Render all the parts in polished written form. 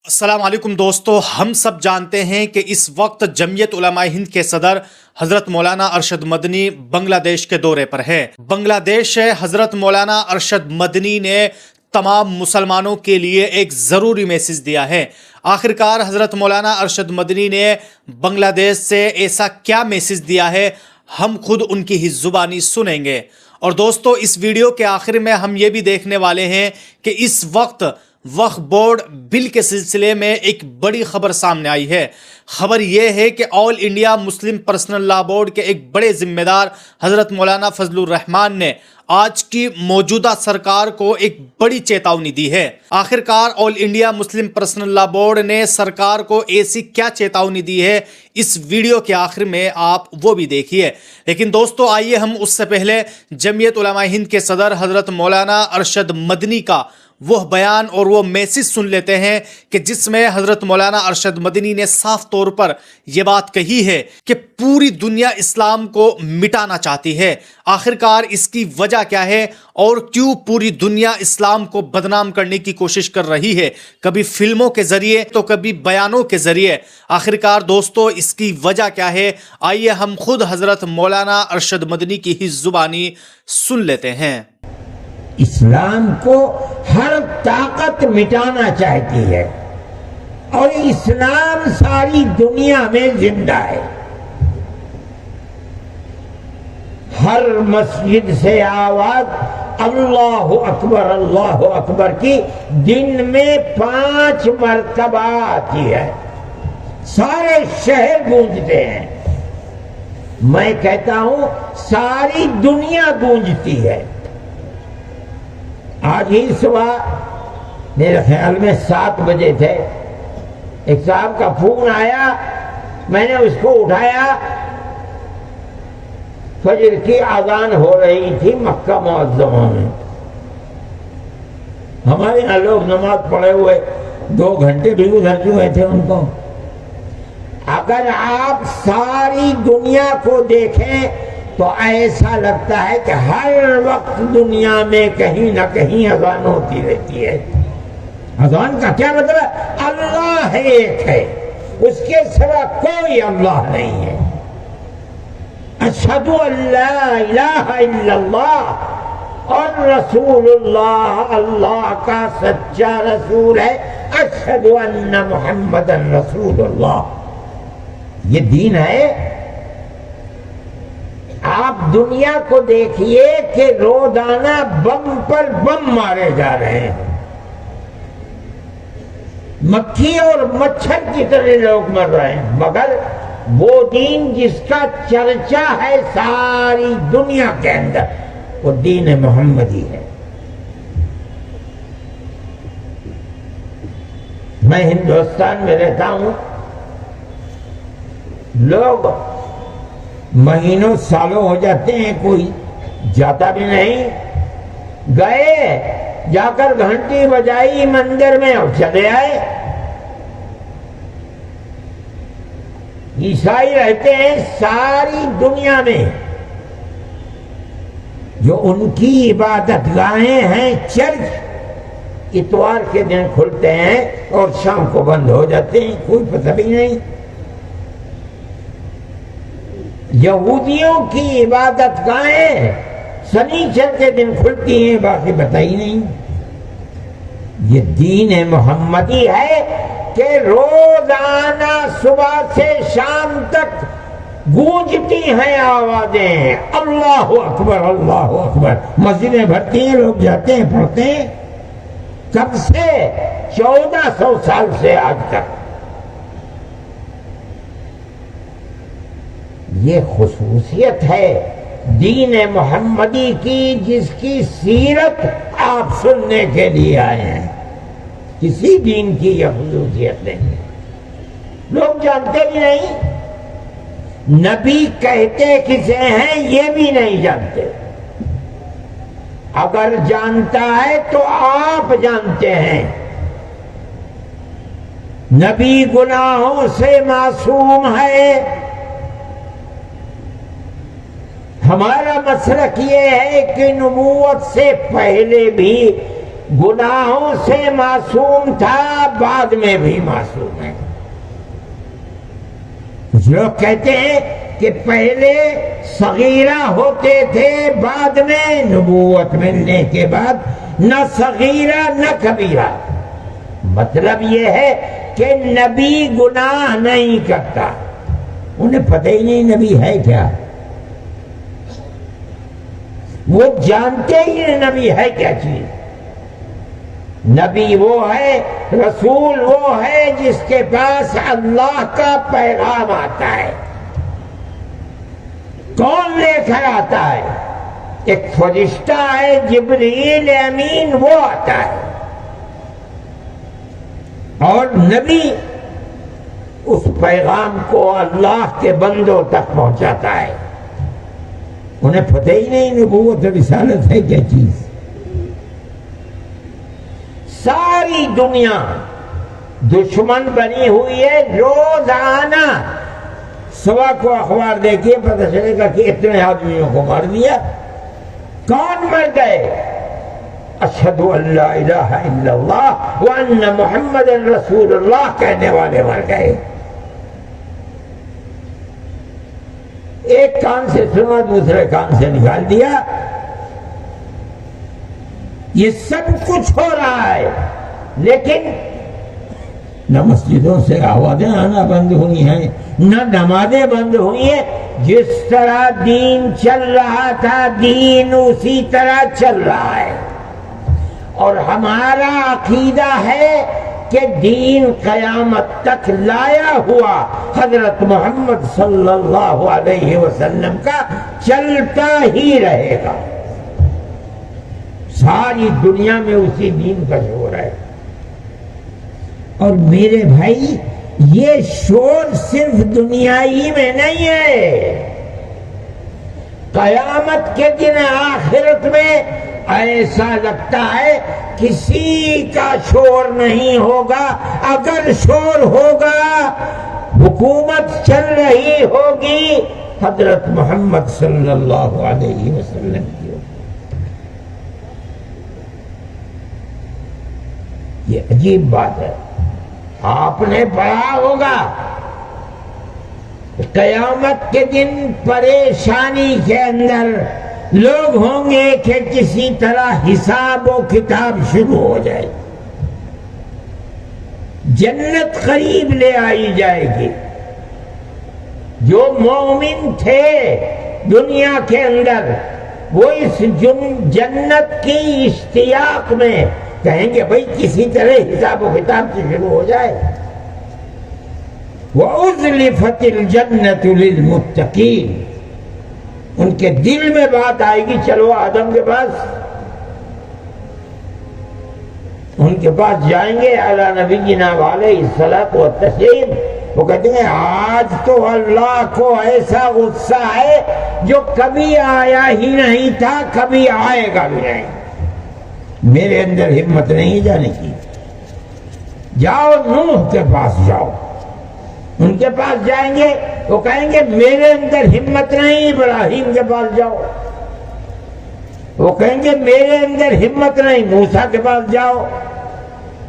السلام علیکم دوستو، ہم سب جانتے ہیں کہ اس وقت جمعیت علماء ہند کے صدر حضرت مولانا ارشد مدنی بنگلہ دیش کے دورے پر ہے۔ بنگلہ دیش سے حضرت مولانا ارشد مدنی نے تمام مسلمانوں کے لیے ایک ضروری میسج دیا ہے۔ آخرکار حضرت مولانا ارشد مدنی نے بنگلہ دیش سے ایسا کیا میسج دیا ہے، ہم خود ان کی ہی زبانی سنیں گے۔ اور دوستو، اس ویڈیو کے آخر میں ہم یہ بھی دیکھنے والے ہیں کہ اس وقت وقف بورڈ بل کے سلسلے میں ایک بڑی خبر سامنے آئی ہے۔ خبر یہ ہے کہ آل انڈیا مسلم پرسنل لا بورڈ کے ایک بڑے ذمہ دار حضرت مولانا فضل الرحمان نے آج کی موجودہ سرکار کو ایک بڑی چیتاونی دی ہے۔ آخرکار آل انڈیا مسلم پرسنل لا بورڈ نے سرکار کو ایسی کیا چیتاونی دی ہے، اس ویڈیو کے آخر میں آپ وہ بھی دیکھیے۔ لیکن دوستو، آئیے ہم اس سے پہلے جمعیت علماء ہند کے صدر حضرت مولانا ارشد مدنی کا وہ بیان اور وہ میسج سن لیتے ہیں کہ جس میں حضرت مولانا ارشد مدنی نے صاف طور پر یہ بات کہی ہے کہ پوری دنیا اسلام کو مٹانا چاہتی ہے۔ آخرکار اس کی وجہ کیا ہے اور کیوں پوری دنیا اسلام کو بدنام کرنے کی کوشش کر رہی ہے، کبھی فلموں کے ذریعے تو کبھی بیانوں کے ذریعے۔ آخرکار دوستو، اس کی وجہ کیا ہے، آئیے ہم خود حضرت مولانا ارشد مدنی کی ہی زبانی سن لیتے ہیں۔ اسلام کو ہر طاقت مٹانا چاہتی ہے اور اسلام ساری دنیا میں زندہ ہے۔ ہر مسجد سے آواز اللہ اکبر کی دن میں 5 مرتبہ آتی ہے، سارے شہر گونجتے ہیں۔ میں کہتا ہوں ساری دنیا گونجتی ہے۔ آج ہی صبح میرے خیال میں 7 بجے تھے، ایک صاحب کا فون آیا، میں نے اس کو اٹھایا، فجر کی اذان ہو رہی تھی مکہ معظمہ میں۔ ہمارے یہاں لوگ نماز پڑھے ہوئے 2 گھنٹے بھی گزر چکے تھے ان کو۔ اگر آپ ساری دنیا کو دیکھیں تو ایسا لگتا ہے کہ ہر وقت دنیا میں کہیں نہ کہیں اذان ہوتی رہتی ہے۔ اذان کا کیا مطلب؟ اللہ ایک ہے، اس کے سوا کوئی اللہ نہیں ہے۔ اشہد ان لا الہ الا اللہ اور رسول اللہ اللہ کا سچا رسول ہے۔ اشہد ان محمد رسول اللہ، یہ دین ہے۔ آپ دنیا کو دیکھیے کہ روزانہ بم پر بم مارے جا رہے ہیں، مکھی اور مچھر کی طرح لوگ مر رہے ہیں، مگر وہ دین جس کا چرچا ہے ساری دنیا کے اندر، وہ دین محمدی ہے۔ میں ہندوستان میں رہتا ہوں، لوگ مہینوں سالوں ہو جاتے ہیں، کوئی جاتا بھی نہیں، گئے جا کر گھنٹی بجائی مندر میں اور چلے آئے۔ عیسائی رہتے ہیں ساری دنیا میں، جو ان کی عبادت گاہیں ہیں چرچ، اتوار کے دن کھلتے ہیں اور شام کو بند ہو جاتے ہیں، کوئی پتہ بھی نہیں۔ یہودیوں کی عبادت گاہیں سنیچر کے دن کھلتی ہیں، باقی پتہ ہی نہیں۔ یہ دین محمدی ہے کہ روزانہ صبح سے شام تک گونجتی ہیں آوازیں، اللہ اکبر اللہ اکبر۔ مسجدیں بھرتی ہیں، لوگ جاتے ہیں پڑھتے ہیں۔ کب سے؟ 1400 سال سے آج تک۔ یہ خصوصیت ہے دین محمدی کی، جس کی سیرت آپ سننے کے لیے آئے ہیں۔ کسی دین کی یہ خصوصیت نہیں ہے، لوگ جانتے بھی نہیں۔ نبی کہتے کسے ہیں یہ بھی نہیں جانتے، اگر جانتا ہے تو آپ جانتے ہیں۔ نبی گناہوں سے معصوم ہے۔ ہمارا مسلک یہ ہے کہ نبوت سے پہلے بھی گناہوں سے معصوم تھا، بعد میں بھی معصوم ہے۔ کچھ لوگ کہتے ہیں کہ پہلے صغیرہ ہوتے تھے، بعد میں نبوت ملنے کے بعد نہ صغیرہ نہ کبیرہ۔ مطلب یہ ہے کہ نبی گناہ نہیں کرتا، انہیں پتہ ہی نہیں نبی ہے کیا، وہ جانتے ہی نہیں نبی ہے کیا چیز۔ نبی وہ ہے، رسول وہ ہے جس کے پاس اللہ کا پیغام آتا ہے۔ کون لے کر آتا ہے؟ ایک فرشتہ ہے، جبرائیل امین، وہ آتا ہے، اور نبی اس پیغام کو اللہ کے بندوں تک پہنچاتا ہے۔ انہیں پتہ ہی نہیں نبوت و رسالت ہے کیا چیز۔ ساری دنیا دشمن بنی ہوئی ہے، روزانہ صبح کو اخبار دیکھیے پتہ چلے گا کہ اتنے آدمیوں کو مار دیا۔ کون مر گئے؟ اشہد ان لا الہ الا اللہ وان محمد رسول اللہ کہنے والے مر گئے۔ ایک کان سے سنا دوسرے کان سے نکال دیا۔ یہ سب کچھ ہو رہا ہے، لیکن نہ مسجدوں سے آوازیں آنا بند ہوئی ہیں، نہ نمازیں بند ہوئی ہیں۔ جس طرح دین چل رہا تھا، دین اسی طرح چل رہا ہے، اور ہمارا عقیدہ ہے کہ دین قیامت تک لایا ہوا حضرت محمد صلی اللہ علیہ وسلم کا چلتا ہی رہے گا۔ ساری دنیا میں اسی دین کا شور ہے۔ اور میرے بھائی، یہ شور صرف دنیائی میں نہیں ہے، قیامت کے دن آخرت میں ایسا لگتا ہے کسی کا شور نہیں ہوگا۔ اگر شور ہوگا، حکومت چل رہی ہوگی حضرت محمد صلی اللہ علیہ وسلم کی۔ یہ عجیب بات ہے۔ آپ نے پڑھا ہوگا قیامت کے دن پریشانی کے اندر لوگ ہوں گے کہ کسی طرح حساب و کتاب شروع ہو جائے، جنت قریب لے آئی جائے گی۔ جو مومن تھے دنیا کے اندر، وہ اس جنت کی اشتیاق میں کہیں گے بھئی کسی طرح حساب و کتاب سے شروع ہو جائے۔ وَأُزْلِفَتِ الْجَنَّةُ لِلْمُتَّقِينَ، ان کے دل میں بات آئے گی چلو آدم کے پاس، ان کے پاس جائیں گے علی نبینا علیہ الصلاۃ والتسلیم۔ وہ کہتے ہیں آج تو اللہ کو ایسا غصہ ہے جو کبھی آیا ہی نہیں تھا، کبھی آئے گا بھی نہیں۔ میرے اندر ہمت نہیں جانے کی۔ جاؤ نوح کے پاس جاؤ، ان کے پاس جائیں گے وہ کہیں گے میرے اندر ہمت نہیں۔ ابراہیم کے پاس جاؤ، وہ کہیں گے میرے اندر ہمت نہیں۔ موسیٰ کے پاس جاؤ،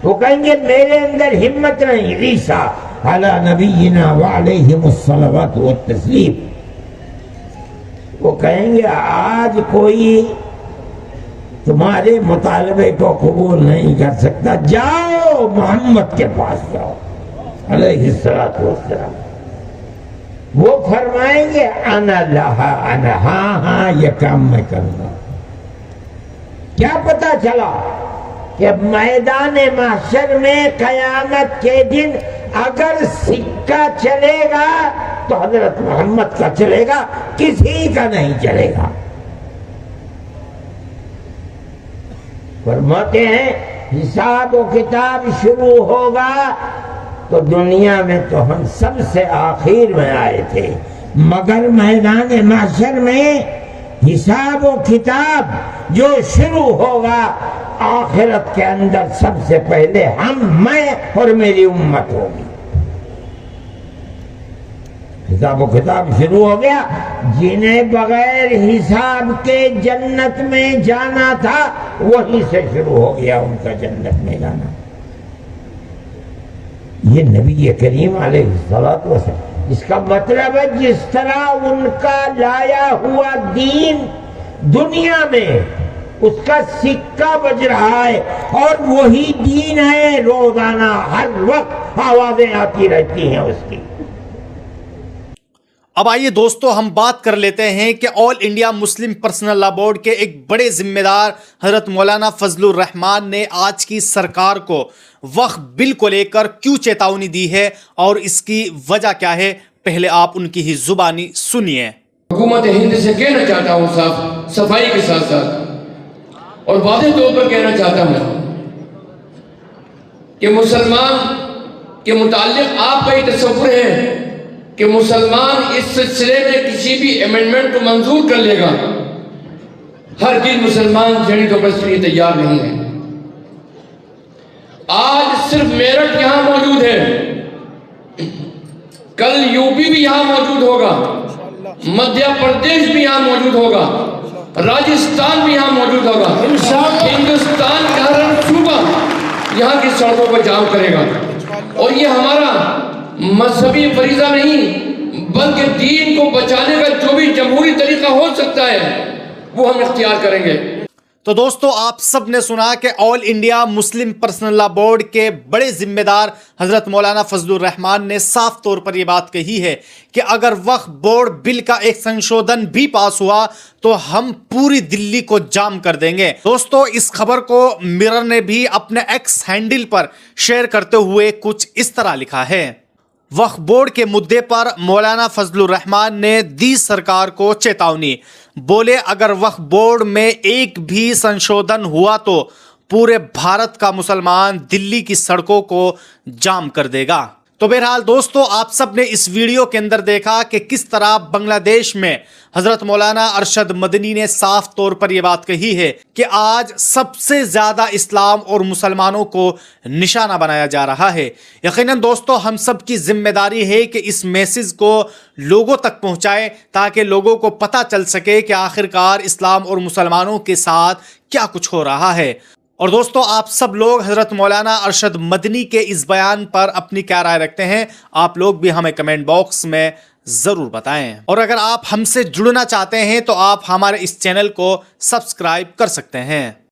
وہ کہیں گے میرے اندر ہمت نہیں۔ عیسیٰ علی نبینا وعلیہم الصلوات والتسلیم، وہ کہیں گے آج کوئی تمہارے مطالبے کو قبول نہیں کر سکتا، جاؤ محمد کے پاس جاؤ علیہ الصلوۃ والسلام۔ وہ فرمائیں گے انا لہا انا، ہاں ہاں یہ کام میں کروں گا۔ کیا پتا چلا کہ میدان محشر میں قیامت کے دن اگر سکہ چلے گا تو حضرت محمد کا چلے گا، کسی کا نہیں چلے گا۔ فرماتے ہیں حساب و کتاب شروع ہوگا تو دنیا میں تو ہم سب سے آخر میں آئے تھے، مگر میدان محشر میں حساب و کتاب جو شروع ہوگا آخرت کے اندر سب سے پہلے میں اور میری امت ہوگی۔ حساب و کتاب شروع ہو گیا. جنہیں بغیر حساب کے جنت میں جانا تھا وہیں سے شروع ہو گیا ان کا جنت میں جانا. یہ نبی کریم علیہ الصلوۃ والسلام. اس کا مطلب ہے جس طرح ان کا لایا ہوا دین دنیا میں اس کا سکہ بج رہا ہے اور وہی دین ہے, روزانہ ہر وقت آوازیں آتی رہتی ہیں اس کی. اب آئیے دوستو ہم بات کر لیتے ہیں کہ آل انڈیا مسلم پرسنل لا بورڈ کے ایک بڑے ذمہ دار حضرت مولانا فضل الرحمان نے آج کی سرکار کو وقف بل کو لے کر کیوں چیتاونی دی ہے اور اس کی وجہ کیا ہے. پہلے آپ ان کی ہی زبانی سنیے. حکومت ہند سے کہنا چاہتا ہوں صفائی کے ساتھ ساتھ اور واضح طور پر کہنا چاہتا ہوں کہ مسلمان کے متعلق آپ کا یہ تصور ہے کہ مسلمان اس سلسلے میں کسی بھی ایمنڈمنٹ کو منظور کر لے گا. ہر چیز مسلمان ذہنی طور پر اس کے لیے تیار نہیں ہے. آج صرف میرٹھ یہاں موجود ہے, کل یو پی بھی یہاں موجود ہوگا, مدھیہ پردیش بھی یہاں موجود ہوگا, راجستھان بھی یہاں موجود ہوگا. ہندوستان کا ہر صوبہ یہاں کی سڑکوں پر جام کرے گا. اور یہ ہمارا مذہبی فریضہ نہیں بلکہ دین کو بچانے کا جو بھی جمہوری طریقہ ہو سکتا ہے وہ ہم اختیار کریں گے. تو دوستو آپ سب نے سنا کہ آل انڈیا مسلم پرسنل لا بورڈ کے بڑے ذمہ دار حضرت مولانا فضل الرحمان نے صاف طور پر یہ بات کہی ہے کہ اگر وقف بورڈ بل کا ایک سنشودھن بھی پاس ہوا تو ہم پوری دلی کو جام کر دیں گے. دوستو اس خبر کو مرر نے بھی اپنے ایکس ہینڈل پر شیئر کرتے ہوئے کچھ اس طرح لکھا ہے. وقف بورڈ کے مدعے پر مولانا فضل الرحمان نے دی سرکار کو چیتاونی. بولے اگر وقف بورڈ میں ایک بھی سنشودھن ہوا تو پورے بھارت کا مسلمان دلی کی سڑکوں کو جام کر دے گا. تو بہرحال دوستو آپ سب نے اس ویڈیو کے اندر دیکھا کہ کس طرح بنگلہ دیش میں حضرت مولانا ارشد مدنی نے صاف طور پر یہ بات کہی ہے کہ آج سب سے زیادہ اسلام اور مسلمانوں کو نشانہ بنایا جا رہا ہے. یقیناً دوستو ہم سب کی ذمہ داری ہے کہ اس میسج کو لوگوں تک پہنچائیں تاکہ لوگوں کو پتہ چل سکے کہ آخرکار اسلام اور مسلمانوں کے ساتھ کیا کچھ ہو رہا ہے. اور دوستو آپ سب لوگ حضرت مولانا ارشد مدنی کے اس بیان پر اپنی کیا رائے رکھتے ہیں آپ لوگ بھی ہمیں کمنٹ باکس میں ضرور بتائیں. اور اگر آپ ہم سے جڑنا چاہتے ہیں تو آپ ہمارے اس چینل کو سبسکرائب کر سکتے ہیں.